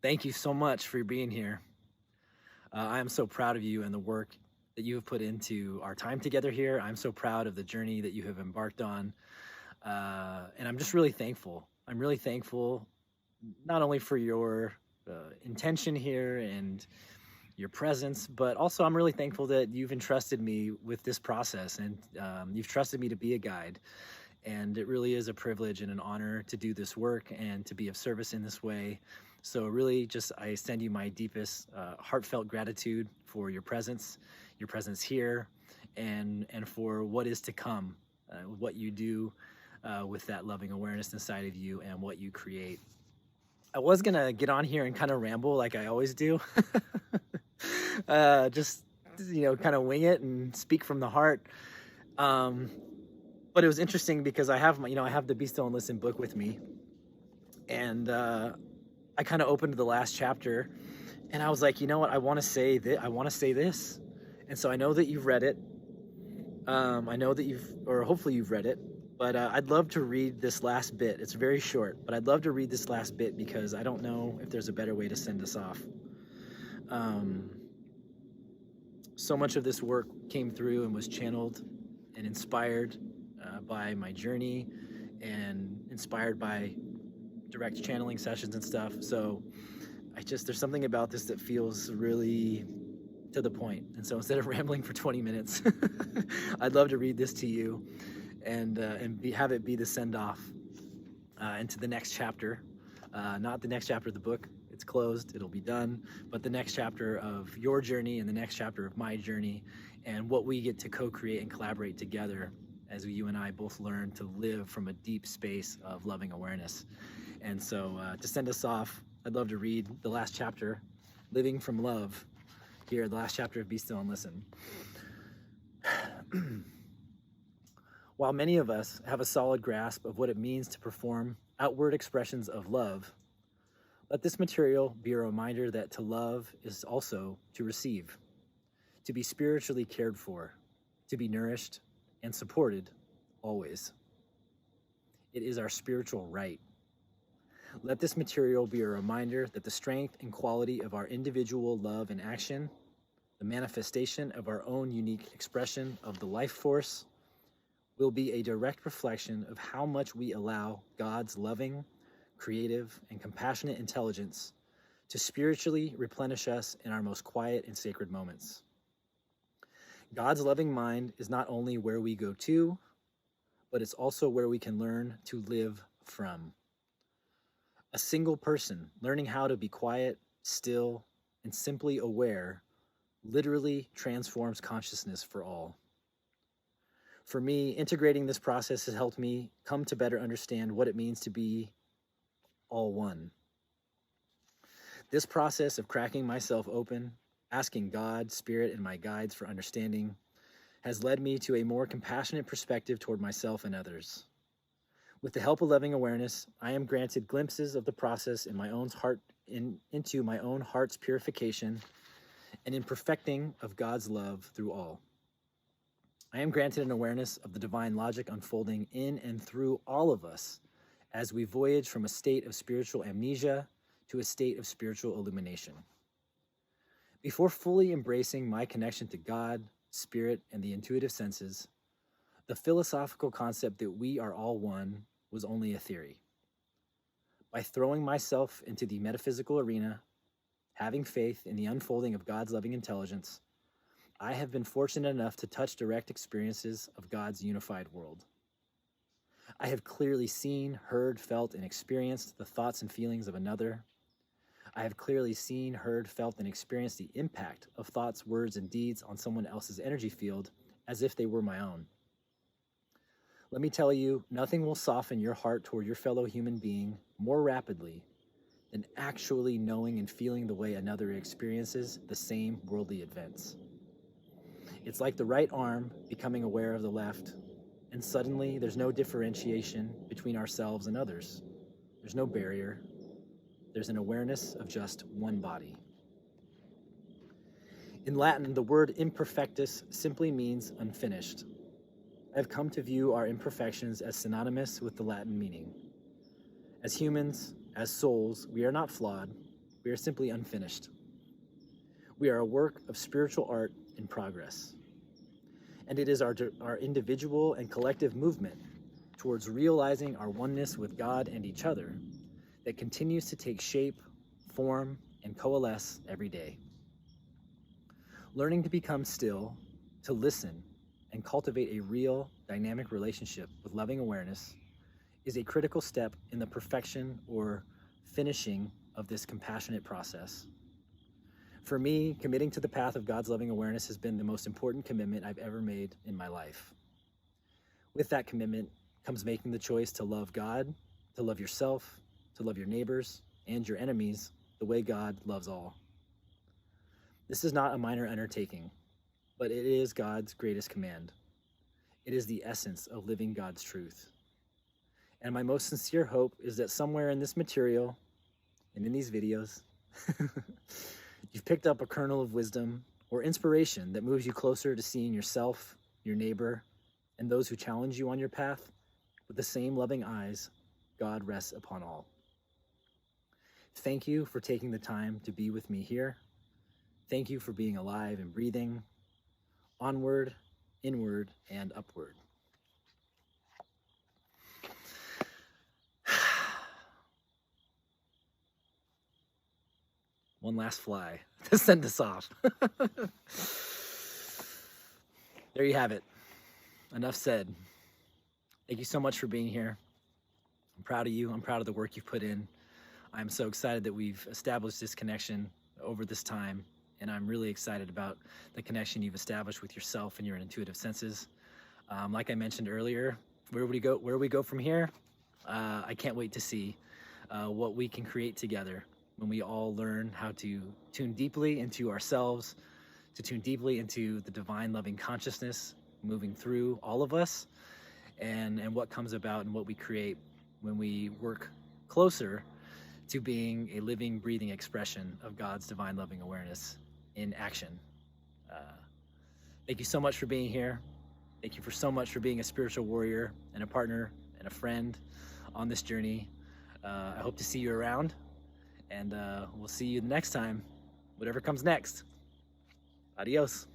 Thank you so much for being here. I am so proud of you and the work that you have put into our time together here. I'm so proud of the journey that you have embarked on. And I'm just really thankful. I'm really thankful not only for your intention here and your presence, but also I'm really thankful that you've entrusted me with this process and you've trusted me to be a guide. And it really is a privilege and an honor to do this work and to be of service in this way. So really just I send you my deepest heartfelt gratitude for your presence here, and for what is to come, what you do with that loving awareness inside of you and what you create. I was gonna get on here and kind of ramble like I always do. Just kind of wing it and speak from the heart. But it was interesting because I have I have the Be Still and Listen book with me, and I kind of opened the last chapter, and I was like, you know what, I want to say that I want to say this, and so I know that you've read it. I know that hopefully you've read it, but I'd love to read this last bit. It's very short, but I'd love to read this last bit because I don't know if there's a better way to send us off. So much of this work came through and was channeled and inspired by my journey and inspired by direct channeling sessions and stuff. So there's something about this that feels really to the point. And so instead of rambling for 20 minutes, I'd love to read this to you and have it be the send off into the next chapter. Not the next chapter of the book. It's closed, it'll be done, but the next chapter of your journey and the next chapter of my journey, and what we get to co-create and collaborate together as you and I both learn to live from a deep space of loving awareness. And so to send us off, I'd love to read the last chapter, Living from Love, here, the last chapter of Be Still and Listen. While many of us have a solid grasp of what it means to perform outward expressions of love, let this material be a reminder that to love is also to receive, to be spiritually cared for, to be nourished and supported always. It is our spiritual right. Let this material be a reminder that the strength and quality of our individual love and action, the manifestation of our own unique expression of the life force, will be a direct reflection of how much we allow God's loving, creative, and compassionate intelligence to spiritually replenish us in our most quiet and sacred moments. God's loving mind is not only where we go to, but it's also where we can learn to live from. A single person learning how to be quiet, still, and simply aware literally transforms consciousness for all. For me, integrating this process has helped me come to better understand what it means to be all one. This process of cracking myself open, asking God, Spirit, and my guides for understanding has led me to a more compassionate perspective toward myself and others. With the help of loving awareness, I am granted glimpses of the process in my own heart, into my own heart's purification, and in perfecting of God's love through all. I am granted an awareness of the divine logic unfolding in and through all of us as we voyage from a state of spiritual amnesia to a state of spiritual illumination. Before fully embracing my connection to God, Spirit, and the intuitive senses, the philosophical concept that we are all one was only a theory. By throwing myself into the metaphysical arena, having faith in the unfolding of God's loving intelligence, I have been fortunate enough to touch direct experiences of God's unified world. I have clearly seen, heard, felt, and experienced the thoughts and feelings of another. I have clearly seen, heard, felt, and experienced the impact of thoughts, words, and deeds on someone else's energy field as if they were my own. Let me tell you, nothing will soften your heart toward your fellow human being more rapidly than actually knowing and feeling the way another experiences the same worldly events. It's like the right arm becoming aware of the left, and suddenly there's no differentiation between ourselves and others. There's no barrier. There's an awareness of just one body. In Latin, the word imperfectus simply means unfinished. I have come to view our imperfections as synonymous with the Latin meaning. As humans, as souls, we are not flawed. We are simply unfinished. We are a work of spiritual art in progress. And it is our individual and collective movement towards realizing our oneness with God and each other that continues to take shape, form, and coalesce every day. Learning to become still, to listen, and cultivate a real, dynamic relationship with loving awareness is a critical step in the perfection or finishing of this compassionate process. For me, committing to the path of God's loving awareness has been the most important commitment I've ever made in my life. With that commitment comes making the choice to love God, to love yourself, to love your neighbors and your enemies the way God loves all. This is not a minor undertaking, but it is God's greatest command. It is the essence of living God's truth. And my most sincere hope is that somewhere in this material and in these videos, you've picked up a kernel of wisdom or inspiration that moves you closer to seeing yourself, your neighbor, and those who challenge you on your path with the same loving eyes God rests upon all. Thank you for taking the time to be with me here. Thank you for being alive and breathing. Onward, inward, and upward. One last fly to send us off. There you have it. Enough said. Thank you so much for being here. I'm proud of you. I'm proud of the work you've put in. I'm so excited that we've established this connection over this time, and I'm really excited about the connection you've established with yourself and your intuitive senses. Like I mentioned earlier, where we go from here, I can't wait to see what we can create together when we all learn how to tune deeply into ourselves, to tune deeply into the divine loving consciousness moving through all of us, and what comes about and what we create when we work closer to being a living, breathing expression of God's divine loving awareness in action. Thank you so much for being here. Thank you so much for being a spiritual warrior and a partner and a friend on this journey. I hope to see you around, and we'll see you next time, whatever comes next. Adios.